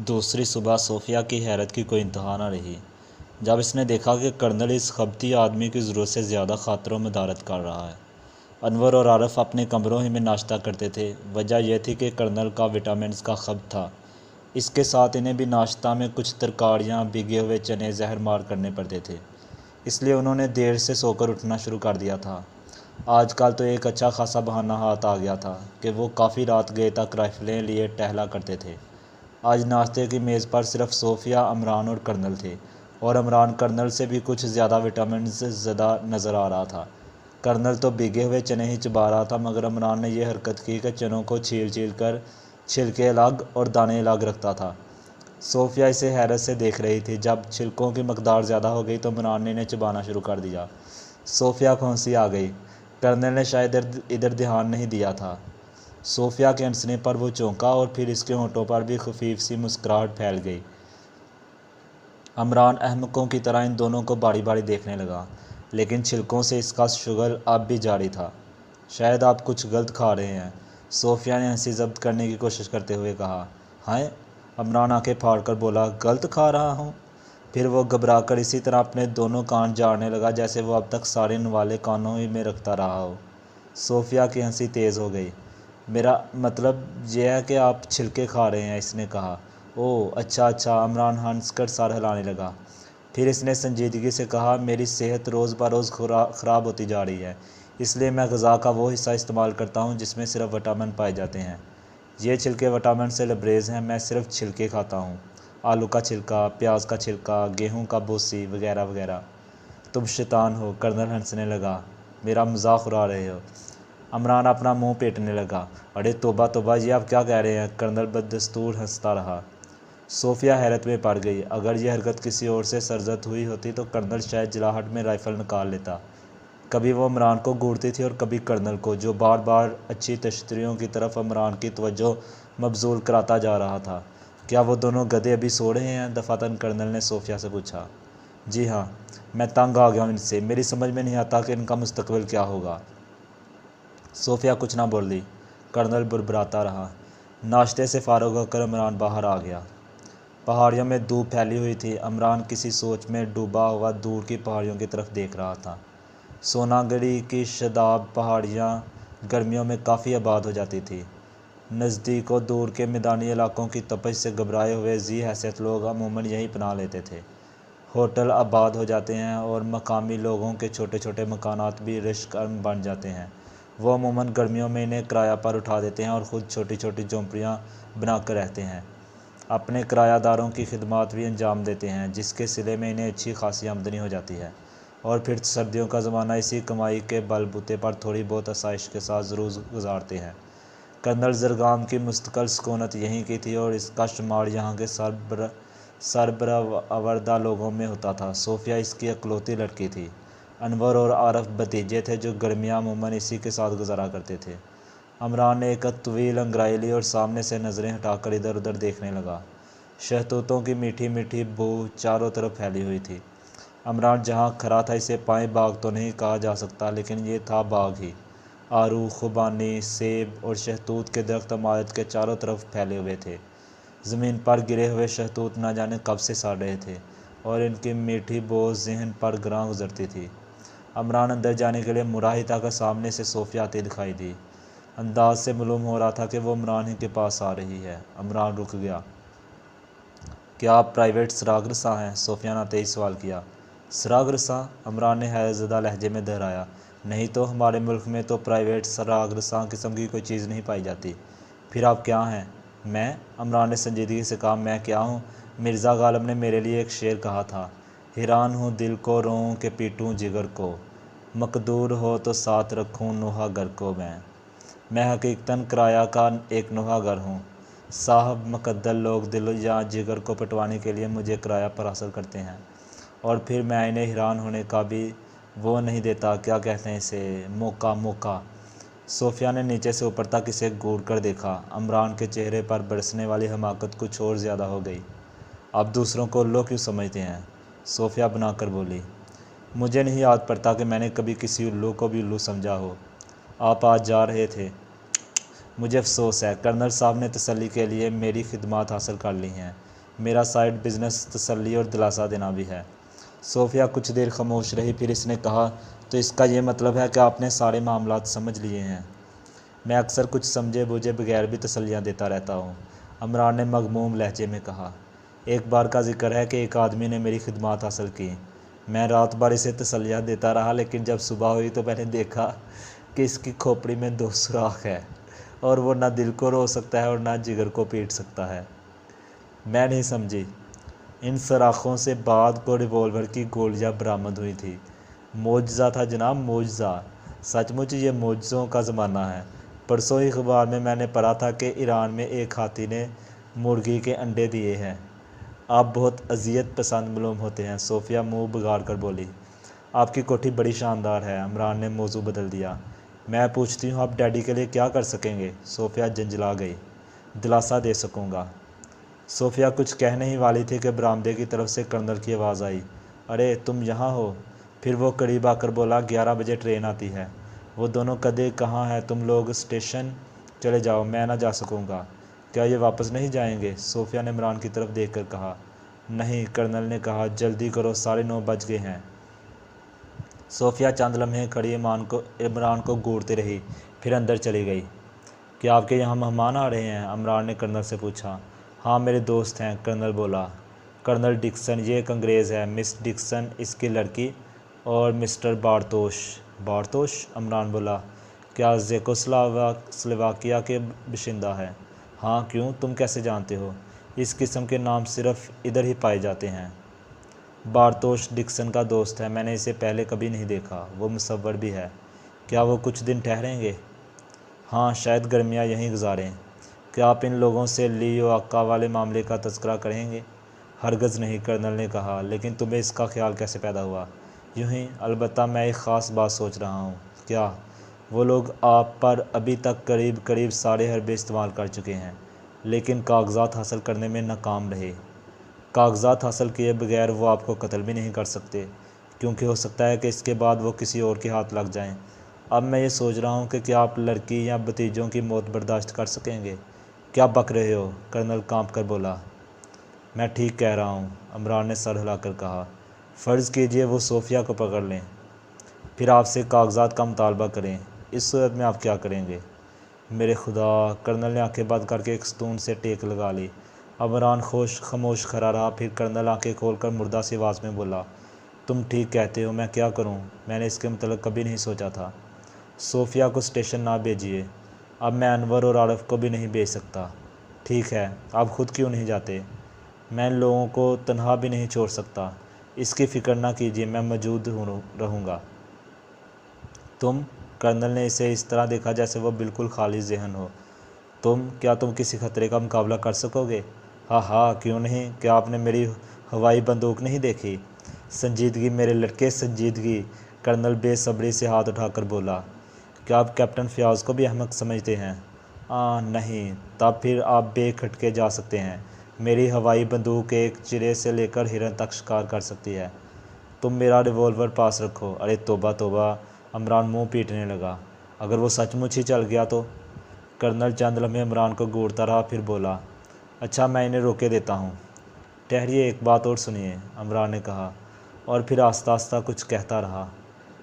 دوسری صبح صوفیہ کی حیرت کی کوئی انتہا نہ رہی جب اس نے دیکھا کہ کرنل اس خبتی آدمی کی ضرورت سے زیادہ خاطر مدارت کر رہا ہے۔ انور اور عارف اپنے کمروں ہی میں ناشتہ کرتے تھے۔ وجہ یہ تھی کہ کرنل کا وٹامنز کا خبت تھا۔ اس کے ساتھ انہیں بھی ناشتہ میں کچھ ترکاریاں، بھیگے ہوئے چنے زہر مار کرنے پڑتے تھے، اس لیے انہوں نے دیر سے سو کر اٹھنا شروع کر دیا تھا۔ آج کل تو ایک اچھا خاصا بہانہ ہاتھ آ گیا تھا کہ وہ کافی رات گئے تک رائفلیں لیے ٹہلا کرتے تھے۔ آج ناشتے کی میز پر صرف صوفیہ، عمران اور کرنل تھے، اور عمران کرنل سے بھی کچھ زیادہ وٹامنز زدہ نظر آ رہا تھا۔ کرنل تو بھیگے ہوئے چنے ہی چبا رہا تھا، مگر عمران نے یہ حرکت کی کہ چنوں کو چھیل چھیل کر چھلکے الگ اور دانے الگ رکھتا تھا۔ صوفیہ اسے حیرت سے دیکھ رہی تھی۔ جب چھلکوں کی مقدار زیادہ ہو گئی تو عمران نے انہیں چبانا شروع کر دیا۔ صوفیہ کو ہنسی آ گئی۔ کرنل نے شاید ادھر دھیان نہیں دیا تھا۔ صوفیہ کے ہنسنے پر وہ چونکا اور پھر اس کے ہونٹوں پر بھی خفیف سی مسکراہٹ پھیل گئی۔ عمران احمقوں کی طرح ان دونوں کو باری باری دیکھنے لگا، لیکن چھلکوں سے اس کا شغل اب بھی جاری تھا۔ شاید آپ کچھ غلط کھا رہے ہیں، صوفیہ نے ہنسی ضبط کرنے کی کوشش کرتے ہوئے کہا۔ ہائے، عمران آنکھیں پھاڑ کر بولا، غلط کھا رہا ہوں؟ پھر وہ گھبرا کر اسی طرح اپنے دونوں کان جھاڑنے لگا جیسے وہ اب تک سارے نوالے کانوں ہی میں رکھتا رہا ہو۔ صوفیہ کی ہنسی تیز ہو گئی۔ میرا مطلب یہ ہے کہ آپ چھلکے کھا رہے ہیں، اس نے کہا۔ اوہ اچھا اچھا، عمران ہنس کر سر ہلانے لگا۔ پھر اس نے سنجیدگی سے کہا، میری صحت روز بروز خراب ہوتی جا رہی ہے، اس لیے میں غذا کا وہ حصہ استعمال کرتا ہوں جس میں صرف وٹامن پائے جاتے ہیں۔ یہ چھلکے وٹامن سے لبریز ہیں۔ میں صرف چھلکے کھاتا ہوں، آلو کا چھلکا، پیاز کا چھلکا، گیہوں کا بوسی وغیرہ وغیرہ۔ تم شیطان ہو، کرنل ہنسنے لگا۔ میرا مذاق اڑا رہے ہو؟ عمران اپنا منہ پیٹنے لگا۔ ارے توبہ توبہ، یہ آپ کیا کہہ رہے ہیں؟ کرنل بدستور ہنستا رہا۔ صوفیہ حیرت میں پڑ گئی۔ اگر یہ حرکت کسی اور سے سرزد ہوئی ہوتی تو کرنل شاید جلاہٹ میں رائفل نکال لیتا۔ کبھی وہ عمران کو گھورتی تھی اور کبھی کرنل کو، جو بار بار اچھی تشتریوں کی طرف عمران کی توجہ مبذول کراتا جا رہا تھا۔ کیا وہ دونوں گدھے ابھی سو رہے ہیں؟ دفعتاً کرنل نے صوفیہ سے پوچھا۔ جی ہاں، میں تنگ آ گیا ہوں ان سے، میری سمجھ میں نہیں آتا کہ ان کا مستقبل کیا ہوگا۔ صوفیہ کچھ نہ بولی۔ کرنل بربراتا رہا۔ ناشتے سے فارغ ہو کر عمران باہر آ گیا۔ پہاڑیوں میں دھوپ پھیلی ہوئی تھی۔ عمران کسی سوچ میں ڈوبا ہوا دور کی پہاڑیوں کی طرف دیکھ رہا تھا۔ سوناگڑھی کی شاداب پہاڑیاں گرمیوں میں کافی آباد ہو جاتی تھیں۔ نزدیک و دور کے میدانی علاقوں کی تپش سے گھبرائے ہوئے ذی حیثیت لوگ عموماً یہیں پناہ لیتے تھے۔ ہوٹل آباد ہو جاتے ہیں اور مقامی لوگوں کے چھوٹے چھوٹے مکانات بھی رشک بن جاتے ہیں۔ وہ عموماً گرمیوں میں انہیں کرایہ پر اٹھا دیتے ہیں اور خود چھوٹی چھوٹی جھونپڑیاں بنا کر رہتے ہیں۔ اپنے کرایہ داروں کی خدمات بھی انجام دیتے ہیں، جس کے صلے میں انہیں اچھی خاصی آمدنی ہو جاتی ہے، اور پھر سردیوں کا زمانہ اسی کمائی کے بل بوتے پر تھوڑی بہت آسائش کے ساتھ ضرور گزارتے ہیں۔ کرنل زرگام کی مستقل سکونت یہیں کی تھی اور اس کا شمار یہاں کے سربراوردہ لوگوں میں ہوتا تھا۔ صوفیہ اس کی اکلوتی لڑکی تھی۔ انور اور عارف بھتیجے تھے جو گرمیاں عموماً اسی کے ساتھ گزارا کرتے تھے۔ عمران نے ایک طویل انگڑائی لی اور سامنے سے نظریں ہٹا کر ادھر ادھر دیکھنے لگا۔ شہتوتوں کی میٹھی میٹھی بو چاروں طرف پھیلی ہوئی تھی۔ عمران جہاں کھڑا تھا اسے پائیں باغ تو نہیں کہا جا سکتا، لیکن یہ تھا باغ ہی۔ آڑو، خوبانی، سیب اور شہتوت کے درخت عمارت کے چاروں طرف پھیلے ہوئے تھے۔ زمین پر گرے ہوئے شہتوت نہ جانے کب سے سڑ رہے تھے اور ان کی میٹھی بو ذہن پر گراں گزرتی تھی۔ عمران اندر جانے کے لیے مڑا ہی تھا کہ سامنے سے صوفیہ آتی دکھائی دی۔ انداز سے معلوم ہو رہا تھا کہ وہ عمران ہی کے پاس آ رہی ہے۔ عمران رک گیا۔ کیا آپ پرائیویٹ سراغ رساں ہیں؟ صوفیہ نے تیز سوال کیا۔ سراغ رساں؟ عمران نے حیرت زدہ لہجے میں دہرایا۔ نہیں تو، ہمارے ملک میں تو پرائیویٹ سراغ رساں قسم کی کوئی چیز نہیں پائی جاتی۔ پھر آپ کیا ہیں؟ میں؟ عمران نے سنجیدگی سے کہا، میں کیا ہوں؟ مرزا غالب نے میرے لیے ایک شعر کہا تھا، حیران ہوں دل کو روؤں کہ پیٹوں جگر کو، مقدور ہو تو ساتھ رکھوں نوحہ گر کو میں حقیقتاً کرایہ کا ایک نوحہ گر ہوں۔ صاحب مقدر لوگ دل یا جگر کو پٹوانے کے لیے مجھے کرایہ پر حاصل کرتے ہیں، اور پھر میں انہیں حیران ہونے کا بھی وہ نہیں دیتا، کیا کہتے ہیں اسے، موقع۔ صوفیہ نے نیچے سے اوپر تک اسے گھور کر دیکھا۔ عمران کے چہرے پر برسنے والی حماقت کچھ اور زیادہ ہو گئی۔ آپ دوسروں کو الو کیوں سمجھتے ہیں؟ صوفیہ بنا کر بولی۔ مجھے نہیں یاد پڑتا کہ میں نے کبھی کسی الو کو بھی الو سمجھا ہو۔ آپ آج جا رہے تھے؟ مجھے افسوس ہے، کرنل صاحب نے تسلی کے لیے میری خدمات حاصل کر لی ہیں۔ میرا سائیڈ بزنس تسلی اور دلاسا دینا بھی ہے۔ صوفیہ کچھ دیر خاموش رہی، پھر اس نے کہا، تو اس کا یہ مطلب ہے کہ آپ نے سارے معاملات سمجھ لیے ہیں؟ میں اکثر کچھ سمجھے بوجھے بغیر بھی تسلیاں دیتا رہتا ہوں، عمران نے مغموم لہجے میں کہا۔ ایک بار کا ذکر ہے کہ ایک آدمی نے میری خدمات حاصل کی۔ میں رات بھر اسے تسلیاں دیتا رہا، لیکن جب صبح ہوئی تو میں نے دیکھا کہ اس کی کھوپڑی میں 2 سوراخ ہے، اور وہ نہ دل کو رو سکتا ہے اور نہ جگر کو پیٹ سکتا ہے۔ میں نہیں سمجھی۔ ان سوراخوں سے بعد کو ریوالور کی گولیاں برآمد ہوئی تھی۔ معجزہ تھا جناب، معجزہ۔ سچ مچ یہ معجزوں کا زمانہ ہے۔ پرسوں ہی اخبار میں نے پڑھا تھا کہ ایران میں ایک ہاتھی نے مرغی کے انڈے دیے ہیں۔ آپ بہت اذیت پسند معلوم ہوتے ہیں، صوفیہ منہ بگاڑ کر بولی۔ آپ کی کوٹھی بڑی شاندار ہے، عمران نے موضوع بدل دیا۔ میں پوچھتی ہوں آپ ڈیڈی کے لیے کیا کر سکیں گے؟ صوفیہ جھنجھلا گئی۔ دلاسا دے سکوں گا۔ صوفیہ کچھ کہنے ہی والی تھی کہ برآمدے کی طرف سے کرنل کی آواز آئی، ارے تم یہاں ہو؟ پھر وہ قریب آ کر بولا، 11 بجے ٹرین آتی ہے۔ وہ دونوں کدے کہاں ہیں تم لوگ؟ اسٹیشن چلے جاؤ، میں نہ جا سکوں گا۔ کیا یہ واپس نہیں جائیں گے؟ صوفیہ نے عمران کی طرف دیکھ کر کہا۔ نہیں، کرنل نے کہا، جلدی کرو، 9:30 بج گئے ہیں۔ صوفیہ چند لمحے کھڑی عمران کو گھورتی رہی، پھر اندر چلی گئی۔ کیا آپ کے یہاں مہمان آ رہے ہیں؟ عمران نے کرنل سے پوچھا۔ ہاں، میرے دوست ہیں، کرنل بولا۔ کرنل ڈکسن، یہ ایک انگریز ہے، مس ڈکسن اس کی لڑکی، اور مسٹر بارتوش۔ بارتوش؟ عمران بولا۔ کیا چیکوسلواکیہ کے باشندہ ہے؟ ہاں، کیوں، تم کیسے جانتے ہو؟ اس قسم کے نام صرف ادھر ہی پائے جاتے ہیں۔ بارتوش ڈکسن کا دوست ہے، میں نے اسے پہلے کبھی نہیں دیکھا۔ وہ مصور بھی ہے۔ کیا وہ کچھ دن ٹھہریں گے؟ ہاں، شاید گرمیاں یہیں گزاریں۔ کیا آپ ان لوگوں سے لیو آقا والے معاملے کا تذکرہ کریں گے؟ ہرگز نہیں، کرنل نے کہا۔ لیکن تمہیں اس کا خیال کیسے پیدا ہوا؟ یوں ہی، البتہ میں ایک خاص بات سوچ رہا ہوں۔ کیا؟ وہ لوگ آپ پر ابھی تک قریب سارے حربے استعمال کر چکے ہیں، لیکن کاغذات حاصل کرنے میں ناکام رہے۔ کاغذات حاصل کیے بغیر وہ آپ کو قتل بھی نہیں کر سکتے، کیونکہ ہو سکتا ہے کہ اس کے بعد وہ کسی اور کے ہاتھ لگ جائیں۔ اب میں یہ سوچ رہا ہوں کہ کیا آپ لڑکی یا بھتیجوں کی موت برداشت کر سکیں گے؟ کیا بک رہے ہو؟ کرنل کانپ کر بولا۔ میں ٹھیک کہہ رہا ہوں، عمران نے سر ہلا کر کہا۔ فرض کیجئے وہ صوفیہ کو پکڑ لیں، پھر آپ سے کاغذات کا مطالبہ کریں، اس صورت میں آپ کیا کریں گے؟ میرے خدا! کرنل نے آنکھیں بند کر کے ایک ستون سے ٹیک لگا لی۔ عمران خاموش کھڑا رہا، پھر کرنل آنکھیں کھول کر مردہ سی آواز میں بولا، تم ٹھیک کہتے ہو، میں کیا کروں؟ میں نے اس کے متعلق کبھی نہیں سوچا تھا۔ صوفیہ کو اسٹیشن نہ بھیجیے۔ اب میں انور اور عارف کو بھی نہیں بھیج سکتا۔ ٹھیک ہے، آپ خود کیوں نہیں جاتے؟ میں ان لوگوں کو تنہا بھی نہیں چھوڑ سکتا۔ اس کی فکر نہ کیجیے، میں موجود رہوں گا۔ تم؟ کرنل نے اسے اس طرح دیکھا جیسے وہ بالکل خالی ذہن ہو۔ کیا تم کسی خطرے کا مقابلہ کر سکو گے؟ ہاں، کیوں نہیں؟ کیا آپ نے میری ہوائی بندوق نہیں دیکھی؟ سنجیدگی میرے لڑکے، سنجیدگی! کرنل بے صبری سے ہاتھ اٹھا کر بولا۔ کیا آپ کیپٹن فیاض کو بھی احمق سمجھتے ہیں؟ نہیں، تب پھر آپ بے کھٹکے جا سکتے ہیں۔ میری ہوائی بندوق ایک چرے سے لے کر ہرن تک شکار کر سکتی ہے۔ تم میرا ریوالور پاس رکھو۔ ارے توبہ توبہ! عمران منہ پیٹنے لگا۔ اگر وہ سچ مچ ہی چل گیا تو؟ کرنل چند لمحے عمران کو گھورتا رہا، پھر بولا، اچھا، میں انہیں روکے دیتا ہوں۔ ٹھہریے، ایک بات اور سنیے، عمران نے کہا، اور پھر آہستہ آہستہ کچھ کہتا رہا۔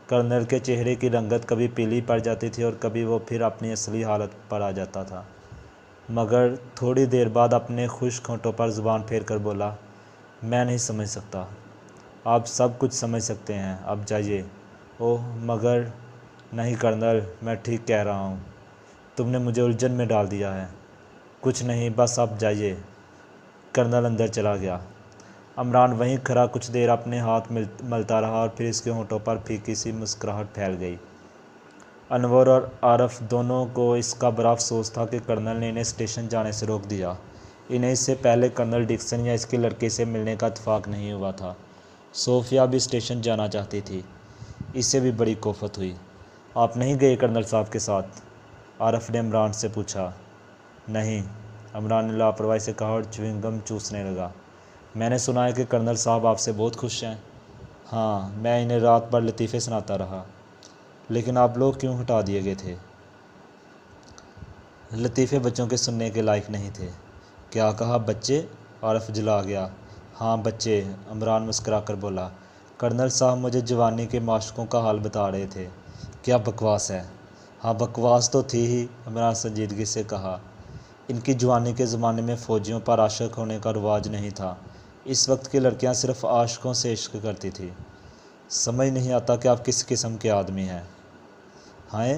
کرنل کے چہرے کی رنگت کبھی پیلی پڑ جاتی تھی اور کبھی وہ پھر اپنی اصلی حالت پر آ جاتا تھا، مگر تھوڑی دیر بعد اپنے خشک ہونٹوں پر زبان پھیر کر بولا، میں نہیں سمجھ سکتا۔ آپ سب کچھ سمجھ سکتے ہیں، اب جائیے۔ اوہ، مگر نہیں کرنل، میں ٹھیک کہہ رہا ہوں، تم نے مجھے الجھن میں ڈال دیا ہے۔ کچھ نہیں، بس آپ جائیے۔ کرنل اندر چلا گیا۔ عمران وہیں کھڑا کچھ دیر اپنے ہاتھ ملتا رہا، اور پھر اس کے ہونٹوں پر پھیکی سی مسکراہٹ پھیل گئی۔ انور اور عارف دونوں کو اس کا بڑا افسوس تھا کہ کرنل نے انہیں اسٹیشن جانے سے روک دیا۔ انہیں اس سے پہلے کرنل ڈکسن یا اس کی لڑکی سے ملنے کا اتفاق نہیں ہوا تھا۔ صوفیہ بھی اسٹیشن جانا چاہتی تھی، اسے بھی بڑی کوفت ہوئی۔ آپ نہیں گئے کرنل صاحب کے ساتھ؟ عارف نے عمران سے پوچھا۔ نہیں، عمران نے لاپرواہی سے کہا اور چیونگ گم چوسنے لگا۔ میں نے سنا ہے کہ کرنل صاحب آپ سے بہت خوش ہیں۔ ہاں، میں انہیں رات بھر لطیفے سناتا رہا۔ لیکن آپ لوگ کیوں ہٹا دیے گئے تھے؟ لطیفے بچوں کے سننے کے لائق نہیں تھے۔ کیا کہا بچے؟ عارف جلا گیا۔ ہاں بچے، عمران مسکرا کر بولا۔ کرنل صاحب مجھے جوانی کے معشوقوں کا حال بتا رہے تھے۔ کیا بکواس ہے؟ ہاں بکواس تو تھی ہی، عمران سنجیدگی سے کہا۔ ان کی جوانی کے زمانے میں فوجیوں پر عاشق ہونے کا رواج نہیں تھا۔ اس وقت کی لڑکیاں صرف عاشقوں سے عشق کرتی تھی۔ سمجھ نہیں آتا کہ آپ کس قسم کے آدمی ہیں۔ ہائے،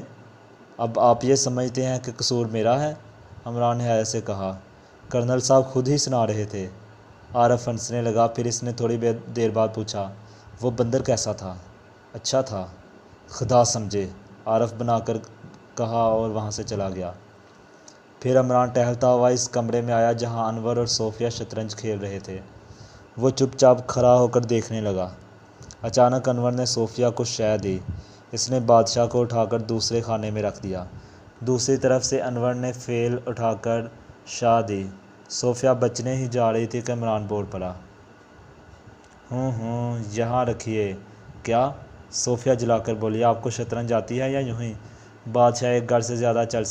اب آپ یہ سمجھتے ہیں کہ قصور میرا ہے؟ عمران نے حیرت سے کہا۔ کرنل صاحب خود ہی سنا رہے تھے۔ عارف ہنسنے لگا، پھر اس نے تھوڑی دیر بعد پوچھا، وہ بندر کیسا تھا؟ اچھا تھا، خدا سمجھے، عارف بنا کر کہا اور وہاں سے چلا گیا۔ پھر عمران ٹہلتا ہوا اس کمرے میں آیا جہاں انور اور صوفیہ شطرنج کھیل رہے تھے۔ وہ چپ چاپ کھڑا ہو کر دیکھنے لگا۔ اچانک انور نے صوفیہ کو شے دی۔ اس نے بادشاہ کو اٹھا کر دوسرے خانے میں رکھ دیا۔ دوسری طرف سے انور نے فیل اٹھا کر شاہ دی۔ صوفیہ بچنے ہی جا رہی تھی کہ عمران بول پڑا۔ یہاں رکھیے۔ کیا؟ صوفیہ جلا کر بولی۔ آپ کو شطرنج آتی ہے یا یوں ہی؟ بادشاہ ایک گھر سے زیادہ چل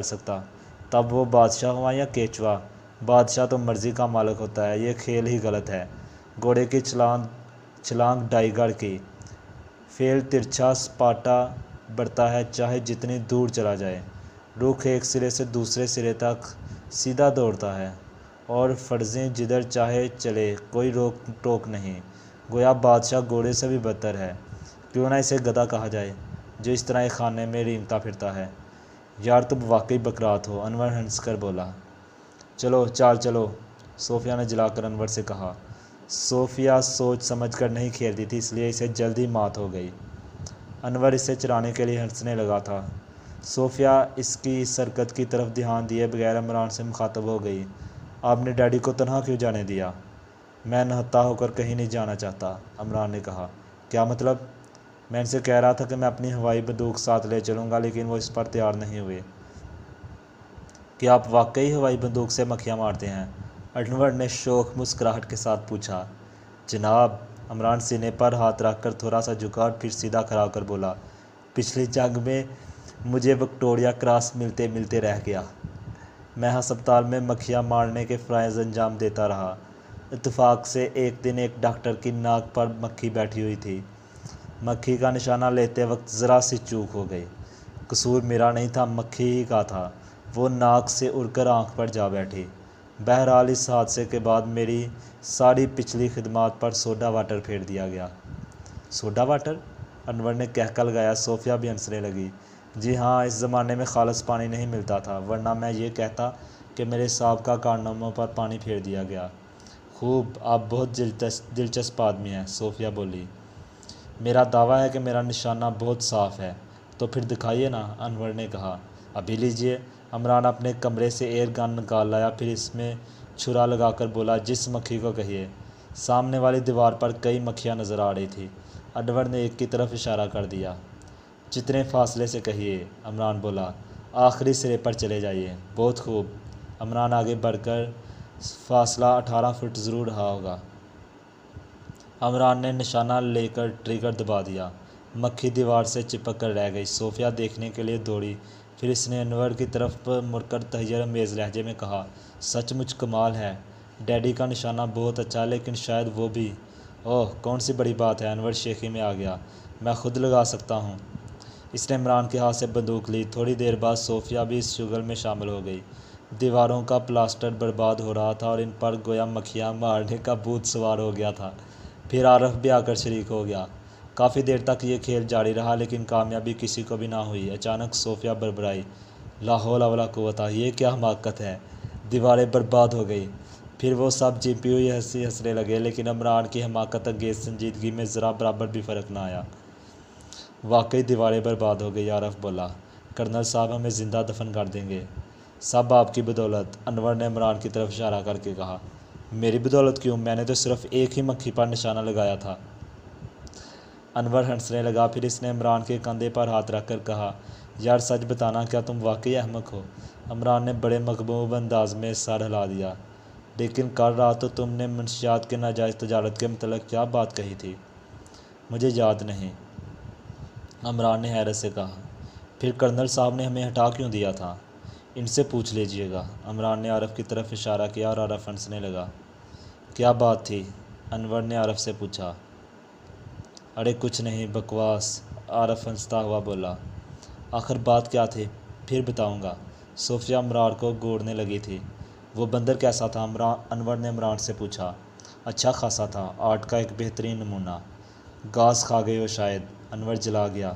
سکتا۔ تب وہ بادشاہ ہوا یا کیچوا؟ بادشاہ تو مرضی کا مالک ہوتا ہے۔ یہ کھیل ہی غلط ہے۔ گھوڑے کی چھلانگ ڈائیگر کی۔ فیل ترچھا سپاٹا بڑھتا ہے چاہے جتنی دور چلا جائے۔ رخ ایک سرے سے دوسرے سرے تک سیدھا دوڑتا ہے اور فرزیں جدھر چاہے چلے، کوئی روک ٹوک نہیں۔ گویا بادشاہ گھوڑے سے بھی بدتر ہے۔ کیوں نہ اسے گدھا کہا جائے جو اس طرح ایک خانے میں رینگتا پھرتا ہے۔ یار تم واقعی بکرات ہو، انور ہنس کر بولا۔ چلو چال چلو، صوفیہ نے جلا کر انور سے کہا۔ صوفیہ سوچ سمجھ کر نہیں کھیلتی تھی، اس لیے اسے جلد ہی مات ہو گئی۔ انور اسے چرانے کے لیے ہنسنے لگا تھا۔ صوفیہ اس کی اس حرکت کی طرف دھیان دیے بغیر عمران سے مخاطب ہو گئی۔ آپ نے ڈیڈی کو تنہا کیوں جانے دیا؟ میں نہتا ہو کر کہیں نہیں جانا چاہتا، عمران نے کہا۔ کیا مطلب؟ میں ان سے کہہ رہا تھا کہ میں اپنی ہوائی بندوق ساتھ لے چلوں گا، لیکن وہ اس پر تیار نہیں ہوئے۔ کیا آپ واقعی ہوائی بندوق سے مکھیاں مارتے ہیں؟ انور نے شوخ مسکراہٹ کے ساتھ پوچھا۔ جناب، عمران سینے پر ہاتھ رکھ کر تھوڑا سا جھکا اور پھر سیدھا کھڑا ہو کر بولا۔ پچھلی جنگ میں مجھے وکٹوریہ کراس ملتے ملتے رہ گیا۔ میں ہسپتال میں مکھیاں مارنے کے فرائض انجام دیتا رہا۔ اتفاق سے ایک دن ایک ڈاکٹر کی ناک پر مکھی بیٹھی ہوئی تھی۔ مکھی کا نشانہ لیتے وقت ذرا سی چوک ہو گئی۔ قصور میرا نہیں تھا، مکھی ہی کا تھا۔ وہ ناک سے اڑ کر آنکھ پر جا بیٹھی۔ بہرحال اس حادثے کے بعد میری ساری پچھلی خدمات پر سوڈا واٹر پھیر دیا گیا۔ Soda water? انور نے کہکا لگایا۔ صوفیہ بھی ہنسنے لگی۔ جی ہاں، اس زمانے میں خالص پانی نہیں ملتا تھا، ورنہ میں یہ کہتا کہ میرے سابقہ کارناموں پر پانی پھیر دیا گیا۔ خوب، آپ بہت دلچسپ آدمی ہیں، صوفیہ بولی۔ میرا دعویٰ ہے کہ میرا نشانہ بہت صاف ہے۔ تو پھر دکھائیے نا، انور نے کہا۔ ابھی لیجیے۔ عمران اپنے کمرے سے ایئر گن نکال لایا، پھر اس میں چھرا لگا کر بولا، جس مکھی کو کہیے۔ سامنے والی دیوار پر کئی مکھیاں نظر آ رہی تھی۔ انور نے ایک کی طرف اشارہ کر دیا۔ جتنے فاصلے سے کہیے، عمران بولا۔ آخری سرے پر چلے جائیے۔ بہت خوب۔ عمران آگے بڑھ کر فاصلہ 18 فٹ ضرور رہا ہوگا۔ عمران نے نشانہ لے کر ٹریگر دبا دیا۔ مکھی دیوار سے چپک کر رہ گئی۔ صوفیہ دیکھنے کے لیے دوڑی، پھر اس نے انور کی طرف مڑ کر تحیر امیز لہجے میں کہا، سچ مچ کمال ہے۔ ڈیڈی کا نشانہ بہت اچھا ہے، لیکن شاید وہ بھی… اوہ، کون سی بڑی بات ہے، انور شیخی میں آ گیا۔ میں خود لگا سکتا ہوں۔ اس نے عمران کے ہاتھ سے بندوق لی۔ تھوڑی دیر بعد صوفیہ بھی اس شغل میں شامل ہو گئی۔ دیواروں کا پلاسٹر برباد ہو رہا تھا اور ان پر گویا مکھیاں مارنے کا بھوت سوار ہو گیا تھا۔ پھر عارف بھی آ کر شریک ہو گیا۔ کافی دیر تک یہ کھیل جاری رہا، لیکن کامیابی کسی کو بھی نہ ہوئی۔ اچانک صوفیہ بڑبڑائی، لا حول ولا قوت، یہ کیا حماقت ہے! دیواریں برباد ہو گئی۔ پھر وہ سب چیپی ہوئی ہنسی ہنسنے لگے، لیکن عمران کی حماقت انگیز سنجیدگی میں ذرا برابر بھی فرق نہ آیا۔ واقعی دیواریں برباد ہو گئی، عارف بولا۔ کرنل صاحب ہمیں زندہ دفن کر دیں گے۔ سب آپ کی بدولت، انور نے عمران کی طرف اشارہ کر کے کہا۔ میری بدولت کیوں؟ میں نے تو صرف ایک ہی مکھی پر نشانہ لگایا تھا۔ انور ہنسنے لگا، پھر اس نے عمران کے کندھے پر ہاتھ رکھ کر کہا، یار سچ بتانا، کیا تم واقعی احمق ہو؟ عمران نے بڑے مغموم انداز میں سر ہلا دیا۔ لیکن کل رات تو تم نے منشیات کے ناجائز تجارت کے متعلق کیا بات کہی تھی؟ مجھے یاد نہیں، عمران نے حیرت سے کہا۔ پھر کرنل صاحب نے ہمیں ہٹا کیوں دیا تھا؟ ان سے پوچھ لیجئے گا۔ عمران نے عارف کی طرف اشارہ کیا اور عارف ہنسنے لگا۔ کیا بات تھی؟ انور نے عارف سے پوچھا۔ ارے کچھ نہیں، بکواس، عارف ہنستا ہوا بولا۔ آخر بات کیا تھی؟ پھر بتاؤں گا۔ صوفیہ عمران کو گھورنے لگی تھی۔ وہ بندر کیسا تھا؟ انور نے عمران سے پوچھا۔ اچھا خاصا تھا، آرٹ کا ایک بہترین نمونہ۔ گھاس کھا گئی ہو شاید، انور جلا گیا۔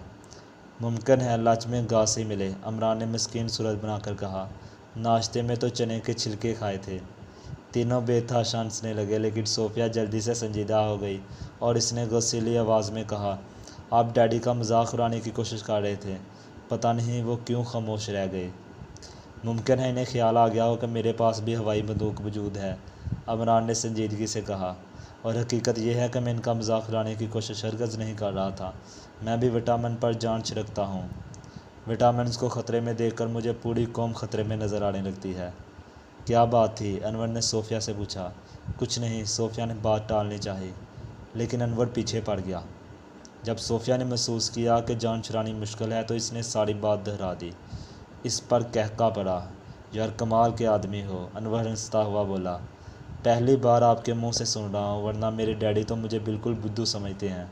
ممکن ہے لنچ میں گھاس ہی ملے، عمران نے مسکین صورت بنا کر کہا۔ ناشتے میں تو چنے کے چھلکے کھائے تھے۔ تینوں بے تحاشا ہنسنے لگے، لیکن صوفیہ جلدی سے سنجیدہ ہو گئی اور اس نے غصیلی آواز میں کہا، آپ ڈیڈی کا مذاق اڑانے کی کوشش کر رہے تھے۔ پتہ نہیں وہ کیوں خاموش رہ گئے۔ ممکن ہے انہیں خیال آ گیا ہو کہ میرے پاس بھی ہوائی بندوق موجود ہے، عمران نے سنجیدگی سے کہا۔ اور حقیقت یہ ہے کہ میں ان کا مذاق اڑانے کی کوشش ہرگز نہیں کر رہا تھا، میں بھی وٹامن پر جان چھڑکتا ہوں۔ وٹامنز کو خطرے میں دیکھ کر مجھے پوری قوم خطرے میں نظر آنے لگتی ہے۔ کیا بات تھی؟ انور نے صوفیہ سے پوچھا۔ کچھ نہیں، صوفیہ نے بات ٹالنی چاہی، لیکن انور پیچھے پڑ گیا۔ جب صوفیہ نے محسوس کیا کہ جان چھڑانی مشکل ہے تو اس نے ساری بات دہرا دی۔ اس پر کہکا پڑا۔ یار کمال کے آدمی ہو، انور ہنستا ہوا بولا۔ پہلی بار آپ کے منہ سے سن رہا ہوں، ورنہ میرے ڈیڈی تو مجھے بالکل بدھو سمجھتے ہیں۔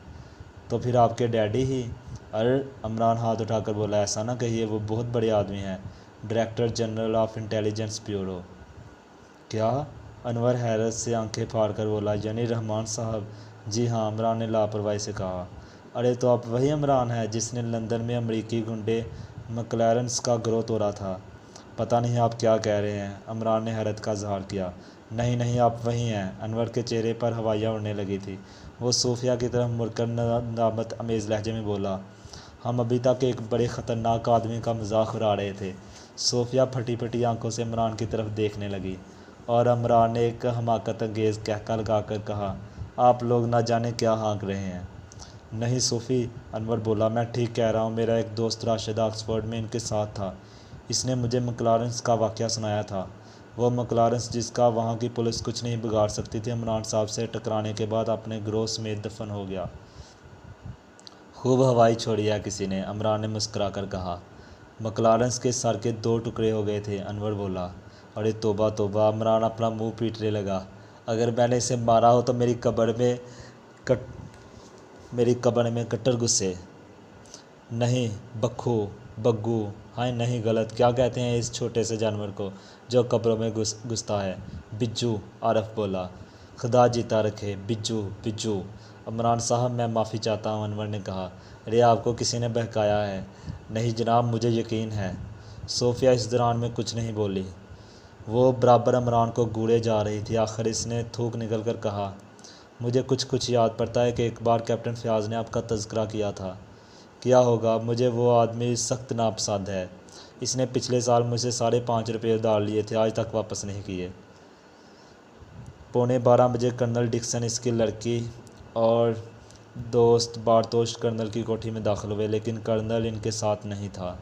تو پھر آپ کے ڈیڈی ہی؟ ارے عمران ہاتھ اٹھا کر بولا، ایسا نہ کہیے، وہ بہت بڑے آدمی ہیں، director general of intelligence bureau. کیا؟ انور حیرت سے آنکھیں پھاڑ کر بولا، یعنی رحمان صاحب؟ جی ہاں، عمران نے لاپرواہی سے کہا۔ ارے تو آپ وہی عمران ہیں جس نے لندن میں امریکی گنڈے مکلارنس کا گروہ توڑا تھا؟ پتہ نہیں آپ کیا کہہ رہے ہیں، عمران نے حیرت کا اظہار کیا۔ نہیں نہیں، آپ وہی ہیں۔ انور کے چہرے پر ہوائیاں اڑنے لگی تھیں۔ وہ صوفیہ کی طرف مڑ کر ندامت آمیز لہجے میں بولا، ہم ابھی تک ایک بڑے خطرناک آدمی کا مذاق اڑا رہے تھے۔ صوفیہ پھٹی پھٹی آنکھوں سے عمران کی طرف دیکھنے لگی اور عمران نے ایک حماقت انگیز کہکا لگا کر کہا، آپ لوگ نہ جانے کیا ہانک رہے ہیں۔ نہیں صوفی، انور بولا، میں ٹھیک کہہ رہا ہوں، میرا ایک دوست راشد آکسفورڈ میں ان کے ساتھ تھا، اس نے مجھے مکلارنس کا واقعہ سنایا تھا، وہ مکلارنس جس کا وہاں کی پولیس کچھ نہیں بگاڑ سکتی تھی، عمران صاحب سے ٹکرانے کے بعد اپنے گروہ سمیت دفن ہو گیا۔ خوب ہوائی چھوڑی ہے کسی نے، عمران نے مسکرا کر کہا۔ مکلارنس کے سر کے 2 ٹکڑے ہو گئے تھے، انور بولا۔ ارے توبہ توبہ، عمران اپنا منہ پیٹنے لگا۔ اگر میں نے اسے مارا ہو تو میری قبر میں کٹر گھسے۔ نہیں بگھو، ہائے نہیں، غلط، کیا کہتے ہیں اس چھوٹے سے جانور کو جو قبروں میں گھستا ہے؟ بجو، عارف بولا۔ خدا جیتا رکھے، بجو۔ عمران صاحب میں معافی چاہتا ہوں، انور نے کہا۔ ارے آپ کو کسی نے بہکایا ہے؟ نہیں جناب، مجھے یقین ہے۔ صوفیہ اس دوران میں کچھ نہیں بولی۔ وہ برابر عمران کو گھورے جا رہی تھی۔ آخر اس نے تھوک نکل کر کہا، مجھے کچھ یاد پڑتا ہے کہ ایک بار کیپٹن فیاض نے آپ کا تذکرہ کیا تھا۔ کیا ہوگا، مجھے وہ آدمی سخت ناپسند ہے، اس نے پچھلے سال مجھ سے 5.5 روپے ادھار لیے تھے، آج تک واپس نہیں کیے۔ 11:15 بجے کرنل ڈکسن، اس کی لڑکی اور دوست بارتوش کرنل کی کوٹھی میں داخل ہوئے، لیکن کرنل ان کے ساتھ نہیں تھا۔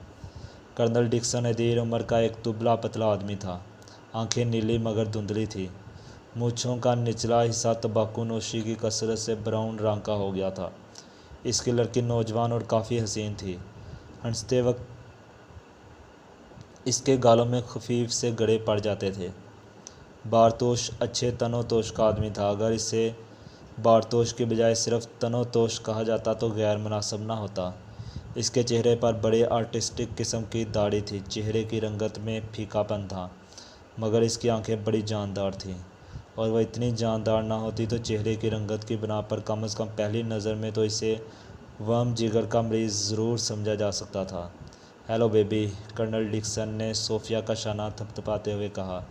کرنل ڈکسن ادھیڑ عمر کا ایک دبلا پتلا آدمی تھا، آنکھیں نیلی مگر دھندلی تھیں، مونچھوں کا نچلا حصہ تمباکو نوشی کی کثرت سے براؤن رنگ کا ہو گیا تھا۔ اس کی لڑکی نوجوان اور کافی حسین تھی، ہنستے وقت اس کے گالوں میں خفیف سے گڑھے پڑ جاتے تھے۔ بارتوش اچھے تن و توش کا آدمی تھا، اگر اسے بارتوش کی بجائے صرف تن و توش کہا جاتا تو غیر مناسب نہ ہوتا۔ اس کے چہرے پر بڑے آرٹسٹک قسم کی داڑھی تھی، چہرے کی رنگت میں پھیکا پن تھا، مگر اس کی آنکھیں بڑی جاندار تھیں، اور وہ اتنی جاندار نہ ہوتی تو چہرے کی رنگت کی بنا پر کم از کم پہلی نظر میں تو اسے ورم جگر کا مریض ضرور سمجھا جا سکتا تھا۔ ہیلو بیبی، کرنل ڈکسن نے صوفیہ کا شانہ تھپتھپاتے ہوئے کہا۔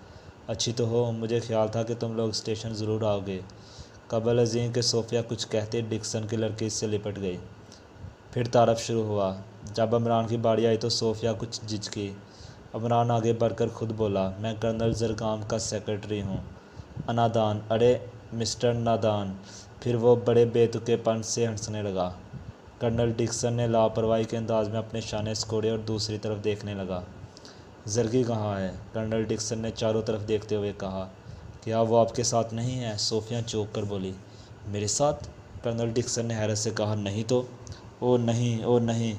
اچھی تو ہو، مجھے خیال تھا کہ تم لوگ اسٹیشن ضرور آؤ گے۔ قبل ازیں کہ صوفیہ کچھ کہتے ڈکسن کی لڑکی اس سے لپٹ گئی۔ پھر تعارف شروع ہوا۔ جب عمران کی باری آئی تو صوفیہ کچھ جھجکی۔ عمران آگے بڑھ کر خود بولا، میں کرنل زرگام کا سیکرٹری ہوں۔ انادان، ارے مسٹر نادان، پھر وہ بڑے بے تکے پن سے ہنسنے لگا۔ کرنل ڈکسن نے لاپرواہی کے انداز میں اپنے شانے سکوڑے اور دوسری طرف دیکھنے لگا۔ زرگی کہاں ہے؟ کرنل ڈکسن نے چاروں طرف دیکھتے ہوئے کہا۔ کیا وہ آپ کے ساتھ نہیں ہے؟ صوفیہ چونک کر بولی۔ میرے ساتھ؟ کرنل ڈکسن نے حیرت سے کہا، نہیں تو۔ او نہیں،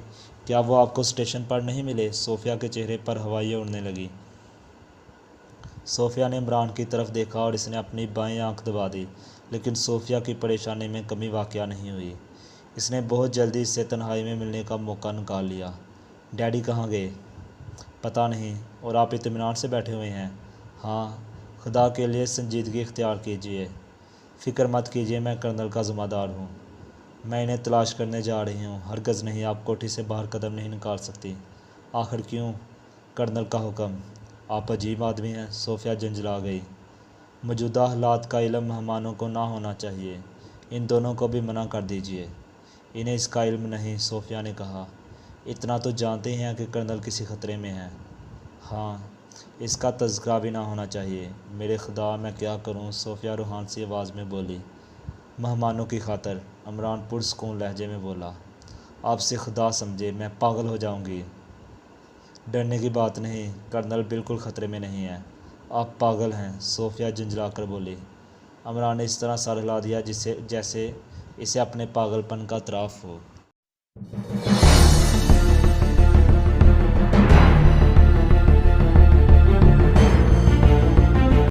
کیا وہ آپ کو اسٹیشن پر نہیں ملے؟ صوفیہ کے چہرے پر ہوائیں اڑنے لگیں۔ صوفیہ نے عمران کی طرف دیکھا اور اس نے اپنی بائیں آنکھ دبا دی، لیکن صوفیہ کی پریشانی میں کمی واقع نہیں ہوئی۔ اس نے بہت جلدی اس سے تنہائی میں ملنے کا موقع نکال لیا۔ ڈیڈی کہاں گئے؟ پتہ نہیں۔ اور آپ اطمینان سے بیٹھے ہوئے ہیں؟ ہاں۔ خدا کے لیے سنجیدگی اختیار کیجیے۔ فکر مت کیجیے، میں کرنل کا ذمہ دار ہوں۔ میں انہیں تلاش کرنے جا رہی ہوں۔ ہرگز نہیں، آپ کوٹھی سے باہر قدم نہیں نکال سکتی۔ آخر کیوں؟ کرنل کا حکم۔ آپ عجیب آدمی ہیں، صوفیہ جھنجھلا گئی۔ موجودہ حالات کا علم مہمانوں کو نہ ہونا چاہیے۔ ان دونوں کو بھی منع کر دیجیے۔ انہیں اس کا علم نہیں، صوفیہ نے کہا۔ اتنا تو جانتے ہیں کہ کرنل کسی خطرے میں ہیں۔ ہاں، اس کا تذکرہ بھی نہ ہونا چاہیے۔ میرے خدا، میں کیا کروں؟ صوفیہ روحان سی آواز میں بولی۔ مہمانوں کی خاطر، عمران پرسکون لہجے میں بولا۔ آپ سے خدا سمجھے، میں پاگل ہو جاؤں گی۔ ڈرنے کی بات نہیں، کرنل بالکل خطرے میں نہیں ہے۔ آپ پاگل ہیں، صوفیہ جھنجھلا کر بولی۔ عمران نے اس طرح سر ہلا دیا جیسے اسے اپنے پاگل پن کا اعتراف ہو۔